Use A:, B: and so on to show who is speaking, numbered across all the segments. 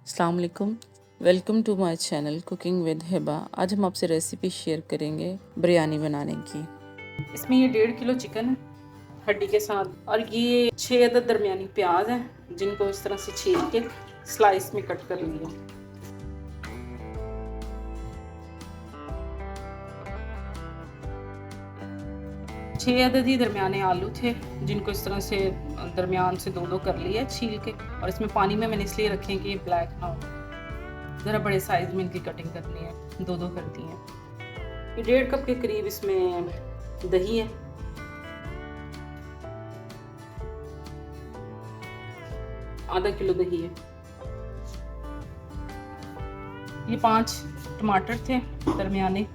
A: अस्सलाम वालेकुम, welcome to my channel cooking with Hiba. आज हम आपसे रेसिपी शेयर करेंगे बिरयानी बनाने की।
B: इसमें ये 1.5 किलो चिकन है हड्डी के साथ, और ये 6 अदद दरमियानी प्याज हैं जिनको इस तरह से छील के स्लाइस में कट कर लिया। 6 अदद ही दरमियाने आलू थे जिनको इस तरह से दरमियान से दो कर लिया छील के, और इसमें पानी में मैंने इसलिए रखे कि ये ब्लैक ना हो। ज़रा बड़े साइज़ में इनकी कटिंग करनी है, दो करती हैं। ये 1.5 कप के करीब इसमें दही है, आधा किलो दही है। ये 5 टमाटर थे दरमियाने,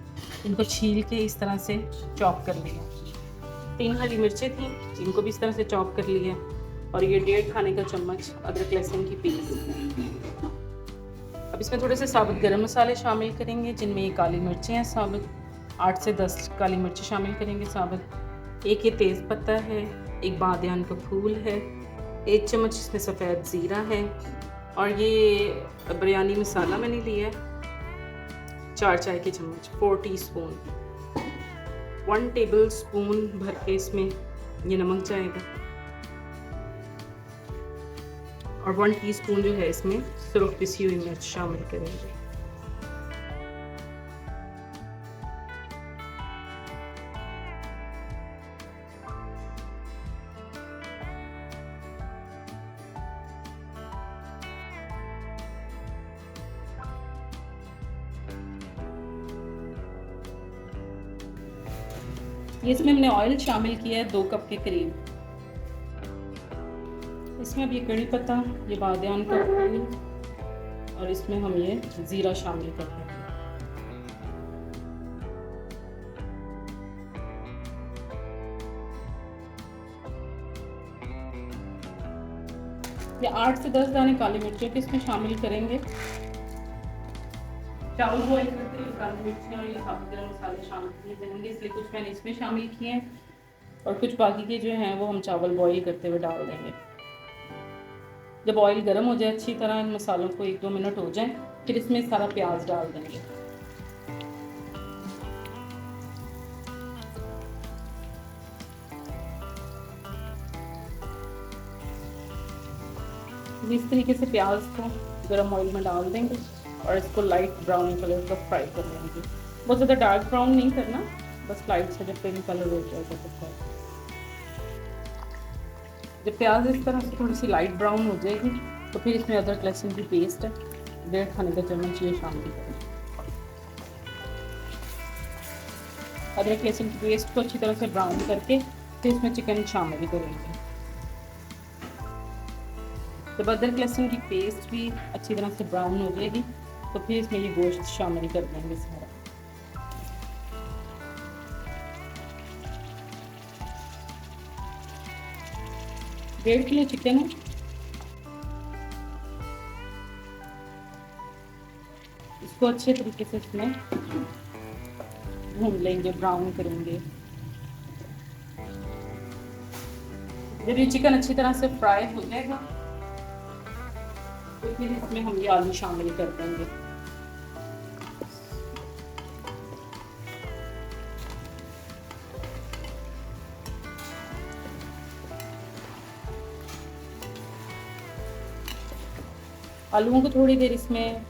B: इनको छील के इस तरह से चॉप कर लिया। 3 हरी मिर्चें थी, इनको भी इस तरह से चॉप कर लिया। और ये 1.5 खाने का चम्मच अदरक लहसुन की पेस्ट। अब इसमें थोड़े से साबुत गरम मसाले शामिल करेंगे, जिनमें ये काली मिर्चें हैं साबुत, 8 से 10 काली मिर्चें शामिल करेंगे साबुत। एक ये तेज़ पत्ता है, एक बादियान का फूल है, 1 चम्मच इसमें सफ़ेद ज़ीरा है, और ये बिरयानी मसाला मैंने लिया है 4 चाय के चम्मच, 4 टीस्पून। 1 टेबल स्पून भर के इसमें ये नमक जाएगा, और 1 टीस्पून जो है इसमें सुरख पिसी हुई मिर्च शामिल करेंगे। ये इसमें हमने ऑयल शामिल किया है 2 कप के करीब। इसमें अब ये कड़ी पत्ता, ये बादियान का फूल, और इसमें हम ये ज़ीरा शामिल कर रहे हैं। ये 8 से 10 दाने काली मिर्चों के इसमें शामिल करेंगे। चावल बॉईल करते हुए काली मिर्चें और ये साबुत गरम मसाले शामिल किए जाएंगे, इसलिए कुछ मैंने इसमें शामिल किए हैं और कुछ बाकी के जो हैं वो हम चावल बॉईल करते हुए डाल देंगे। जब ऑयल गर्म हो जाए अच्छी तरह, इन मसालों को 1-2 मिनट हो जाए, फिर इसमें सारा प्याज डाल देंगे। इस तरीके से प्याज को गर्म ऑयल में डाल देंगे और इसको लाइट ब्राउन कलर का फ्राई कर लेंगे। बहुत ज़्यादा डार्क ब्राउन नहीं करना, बस लाइट से जब पिंक कलर हो जाएगा तो। जब प्याज इस तरह से थोड़ी सी लाइट ब्राउन हो जाएगी तो फिर इसमें अदरक लहसुन की पेस्ट है 1.5 खाने का चम्मच ये शामिल करें। अदरक लहसुन की पेस्ट को अच्छी तरह से ब्राउन करके फिर इसमें चिकन शामिल करेंगे। जब अदरक लहसुन की पेस्ट भी अच्छी तरह से ब्राउन हो जाएगी तो फिर इसमें ये गोश्त शामिल कर देंगे सारा। डेढ़ किलो चिकन है, इसको अच्छे तरीके से इसमें भून लेंगे, ब्राउन करेंगे। जब ये चिकन अच्छी तरह से फ्राई हो जाएगा तो फिर इसमें हम ये आलू शामिल कर देंगे। आलूओं को थोड़ी देर इसमें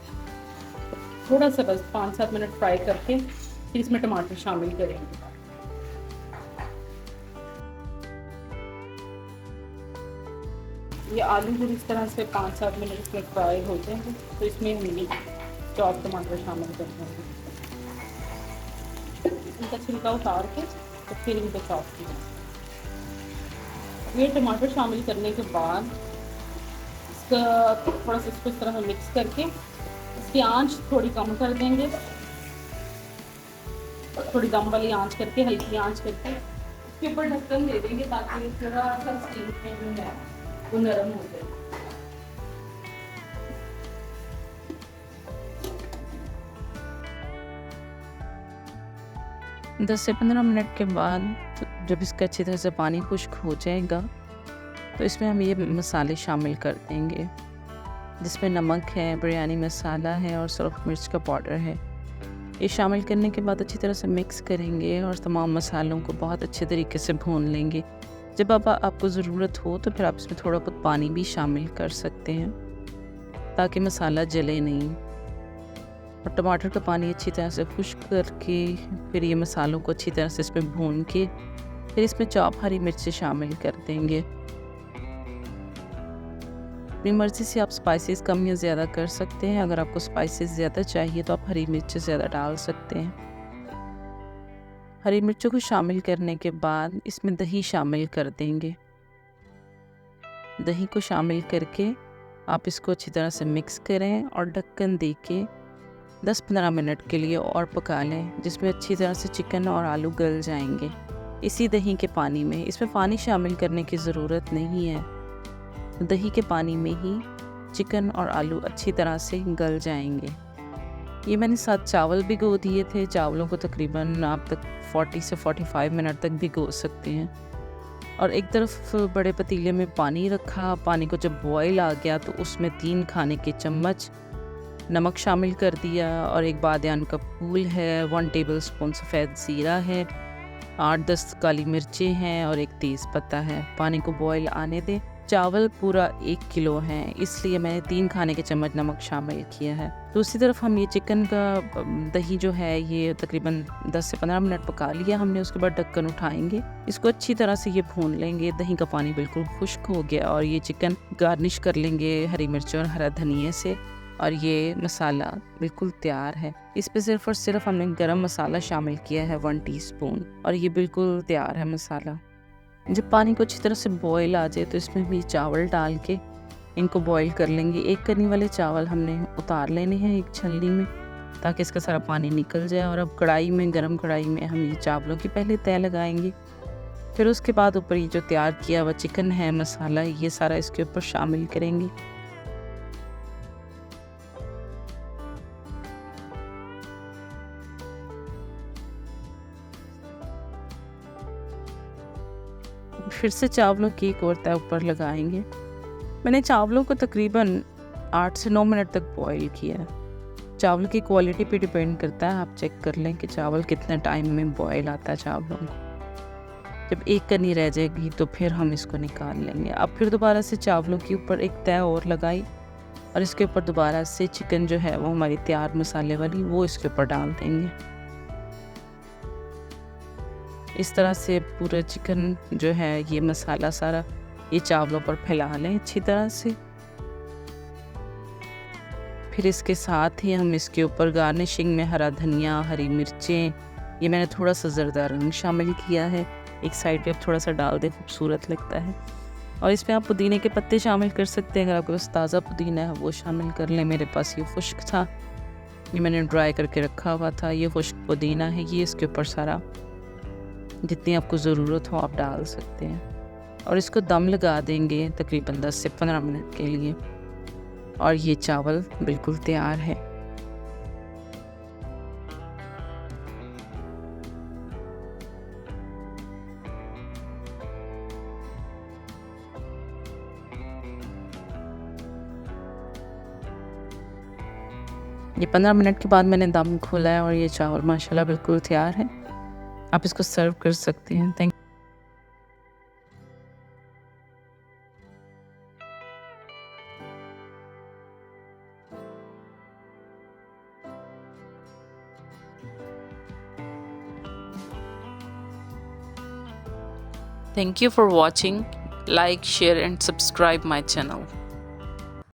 B: थोड़ा सा बस 5-7 मिनट फ्राई करके फिर इसमें टमाटर शामिल करेंगे। ये आलू जब इस तरह से 5-7 मिनट इसमें फ्राई हो जाएंगे तो इसमें हम चॉप टमाटर शामिल कर देंगे। इनका छिलका उतार के तो फिर इनको चॉप किया। ये टमाटर शामिल करने के बाद इसका थोड़ा सा इसको इस तरह से मिक्स करके इसकी आंच थोड़ी कम कर देंगे, थोड़ी दम वाली आंच करके, हल्की आंच करके इसके ऊपर ढक्कन दे देंगे ताकि थोड़ा सा स्टीम में जो है वो नरम हो जाए।
A: 10 से 15 मिनट के बाद जब इसका अच्छी तरह से पानी खुश्क हो जाएगा तो इसमें हम ये मसाले शामिल कर देंगे। जिसमें नमक है, बिरयानी मसाला है और सुरख मिर्च का पाउडर है। ये शामिल करने के बाद अच्छी तरह से मिक्स करेंगे और तमाम मसालों को बहुत अच्छे तरीके से भून लेंगे। जब अब आपको ज़रूरत हो तो फिर आप इसमें थोड़ा बहुत पानी भी शामिल कर सकते हैं ताकि मसाला जले नहीं। और टमाटर का पानी अच्छी तरह से खुश्क करके फिर ये मसालों को अच्छी तरह से इसमें भून के फिर इसमें चॉप हरी मिर्च शामिल कर देंगे। अपनी मर्ज़ी से आप स्पाइसेस कम या ज़्यादा कर सकते हैं। अगर आपको स्पाइसेस ज़्यादा चाहिए तो आप हरी मिर्च ज़्यादा डाल सकते हैं। हरी मिर्चों को शामिल करने के बाद इसमें दही शामिल कर देंगे। दही को शामिल करके आप इसको अच्छी तरह से मिक्स करें और ढक्कन दे के 10-15 मिनट के लिए और पका लें, जिसमें अच्छी तरह से चिकन और आलू गल जाएंगे इसी दही के पानी में। इसमें पानी शामिल करने की ज़रूरत नहीं है, दही के पानी में ही चिकन और आलू अच्छी तरह से गल जाएंगे। ये मैंने 7 चावल भिगो दिए थे। चावलों को तकरीबन आप तक 40 से 45 मिनट तक भिगो सकते हैं। और एक तरफ बड़े पतीले में पानी रखा। पानी को जब बॉयल आ गया तो उसमें 3 खाने के चम्मच नमक शामिल कर दिया और एक बादियान का फूल है, 1 टेबलस्पून सफ़ेद ज़ीरा है, 8-10 काली मिर्चें हैं और एक तेज़ पत्ता है। पानी को बॉयल आने दें। चावल पूरा 1 किलो हैं, इसलिए मैंने 3 खाने के चम्मच नमक शामिल किया है। दूसरी तरफ हम ये चिकन का दही जो है ये तकरीबन 10 से 15 मिनट पका लिया हमने। उसके बाद ढक्कन उठाएंगे, इसको अच्छी तरह से ये भून लेंगे। दही का पानी बिल्कुल खुश्क हो गया और ये चिकन गार्निश कर लेंगे हरी मिर्चों और हरा धनिया से। और ये मसाला बिल्कुल तैयार है। इस पे सिर्फ और सिर्फ हमने गरम मसाला शामिल किया है 1 टीस्पून और ये बिल्कुल तैयार है मसाला। जब पानी को अच्छी तरह से बॉयल आ जाए तो इसमें भी चावल डाल के इनको बॉयल कर लेंगे। 1 कनी वाले चावल हमने उतार लेने हैं एक छलनी में ताकि इसका सारा पानी निकल जाए। और अब कढ़ाई में, गरम कढ़ाई में हम ये चावलों की पहले तय लगाएंगे, फिर उसके बाद ऊपर ये जो तैयार किया हुआ चिकन है, मसाला, ये सारा इसके ऊपर शामिल करेंगे। फिर से चावलों की एक और तय ऊपर लगाएंगे। मैंने चावलों को तकरीबन 8 से 9 मिनट तक बॉईल किया है। चावल की क्वालिटी पे डिपेंड करता है। आप चेक कर लें कि चावल कितने टाइम में बॉईल आता है चावलों को। जब एक कनी रह जाएगी तो फिर हम इसको निकाल लेंगे। अब फिर दोबारा से चावलों के ऊपर एक तय और लगाई और इसके ऊपर दोबारा से चिकन जो है वो हमारी तैयार मसाले वाली वो इसके ऊपर डाल देंगे। इस तरह से पूरा चिकन जो है ये मसाला सारा ये चावलों पर फैला लें अच्छी तरह से। फिर इसके साथ ही हम इसके ऊपर गार्निशिंग में हरा धनिया, हरी मिर्चें, ये मैंने थोड़ा सा ज़रदा रंग शामिल किया है, एक साइड पे थोड़ा सा डाल दे, खूबसूरत लगता है। और इसमें आप पुदीने के पत्ते शामिल कर सकते हैं। अगर आपके पास ताज़ा पुदीना है वो शामिल कर लें। मेरे पास ये खुश्क था, ये मैंने ड्राई करके रखा हुआ था। ये खुश्क पुदीना है, ये इसके ऊपर सारा जितनी आपको ज़रूरत हो आप डाल सकते हैं। और इसको दम लगा देंगे तकरीबन 10 से 15 मिनट के लिए। और ये चावल बिल्कुल तैयार है। ये 15 मिनट के बाद मैंने दम खोला है और ये चावल माशाल्लाह बिल्कुल तैयार है। आप इसको सर्व कर सकते हैं। Thank you for watching. Like, share and subscribe my channel.